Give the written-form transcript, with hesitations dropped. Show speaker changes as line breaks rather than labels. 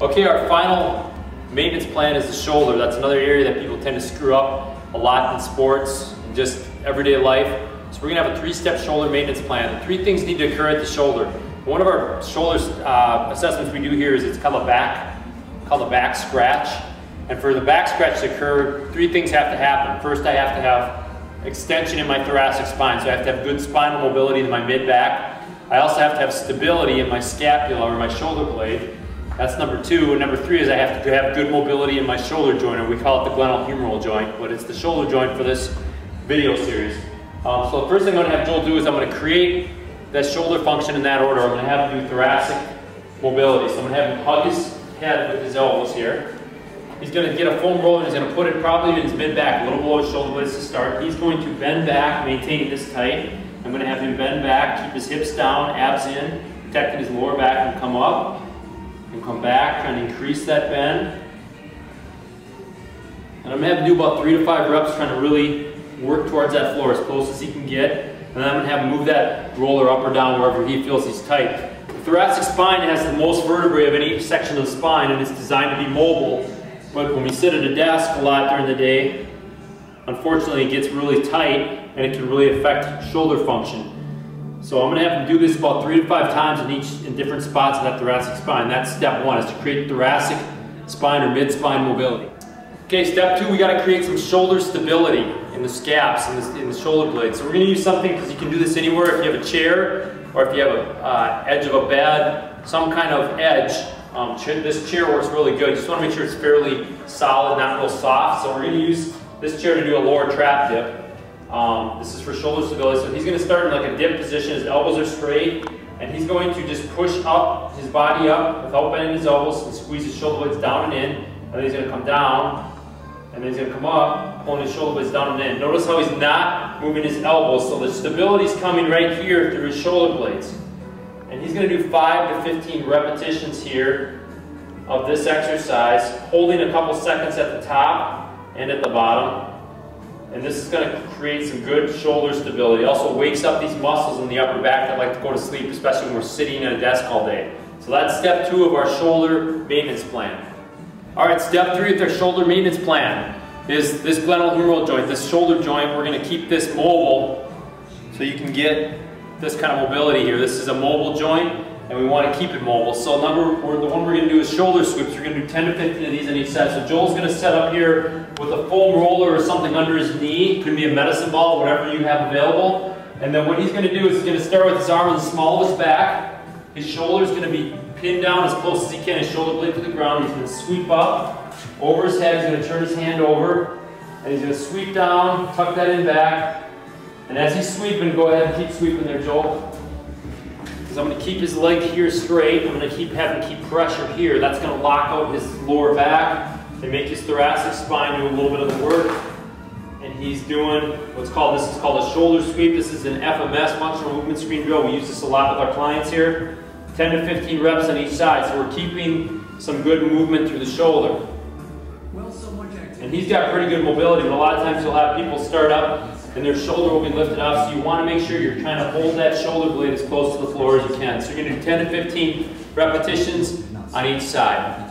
Okay, our final maintenance plan is the shoulder. That's another area that people tend to screw up a lot in sports and just everyday life. So we're gonna have a 3-step shoulder maintenance plan. The 3 things need to occur at the shoulder. One of our shoulder assessments we do here is it's called a back scratch. And for the back scratch to occur, 3 things have to happen. First, I have to have extension in my thoracic spine, so I have to have good spinal mobility in my mid-back. I also have to have stability in my scapula or my shoulder blade. That's number 2. And number 3 is I have to have good mobility in my shoulder joint, or we call it the glenohumeral joint, but it's the shoulder joint for this video series. So the first thing I'm going to have Joel do is I'm going to create that shoulder function in that order. I'm going to have him do thoracic mobility. So I'm going to have him hug his head with his elbows here. He's going to get a foam roller and he's going to put it probably in his mid-back, a little below his shoulder blades to start. He's going to bend back, maintaining this tight. I'm going to have him bend back, keep his hips down, abs in, protecting his lower back, and come up. And come back, trying to increase that bend. And I'm going to have him do about 3 to 5 reps, trying to really work towards that floor as close as he can get. And then I'm going to have him move that roller up or down wherever he feels he's tight. The thoracic spine has the most vertebrae of any section of the spine, and it's designed to be mobile. But when we sit at a desk a lot during the day, unfortunately it gets really tight and it can really affect shoulder function. So I'm going to have him do this about 3 to 5 times in different spots in that thoracic spine. That's step 1, is to create thoracic spine or mid-spine mobility. Okay, step 2, we got to create some shoulder stability in the scaps, in the shoulder blades. So we're going to use something, because you can do this anywhere, if you have a chair or if you have an edge of a bed, some kind of edge. This chair works really good. You just want to make sure it's fairly solid, not real soft. So we're going to use this chair to do a lower trap dip. This is for shoulder stability. So he's going to start in like a dip position. His elbows are straight, and he's going to just push up his body up without bending his elbows and squeeze his shoulder blades down and in. And then he's going to come down, and then he's going to come up, pulling his shoulder blades down and in. Notice how he's not moving his elbows, so the stability is coming right here through his shoulder blades. And he's going to do 5 to 15 repetitions here of this exercise, holding a couple seconds at the top and at the bottom. And this is going to create some good shoulder stability. It also wakes up these muscles in the upper back that like to go to sleep, especially when we're sitting at a desk all day. So that's step 2 of our shoulder maintenance plan. All right, step 3 of our shoulder maintenance plan is this glenohumeral joint, this shoulder joint. We're going to keep this mobile so you can get this kind of mobility here. This is a mobile joint, and we want to keep it mobile. So the one we're going to do is shoulder sweeps. We're going to do 10 to 15 of these on each side. So Joel's going to set up here with a foam roller or something under his knee. It could be a medicine ball, whatever you have available. And then what he's going to do is he's going to start with his arm on the small of his back. His shoulder is going to be pinned down as close as he can, his shoulder blade to the ground. He's going to sweep up over his head. He's going to turn his hand over, and he's going to sweep down, tuck that in back. And as he's sweeping, go ahead and keep sweeping there, Joel. Because I'm going to keep his leg here straight. I'm going to have him keep pressure here. That's going to lock out his lower back and make his thoracic spine do a little bit of the work. And he's doing this is called a shoulder sweep. This is an FMS, functional movement screen drill. We use this a lot with our clients here. 10 to 15 reps on each side. So we're keeping some good movement through the shoulder. And he's got pretty good mobility, but a lot of times you'll have people start up and their shoulder will be lifted up, so you want to make sure you're trying to hold that shoulder blade as close to the floor as you can. So you're going to do 10 to 15 repetitions on each side.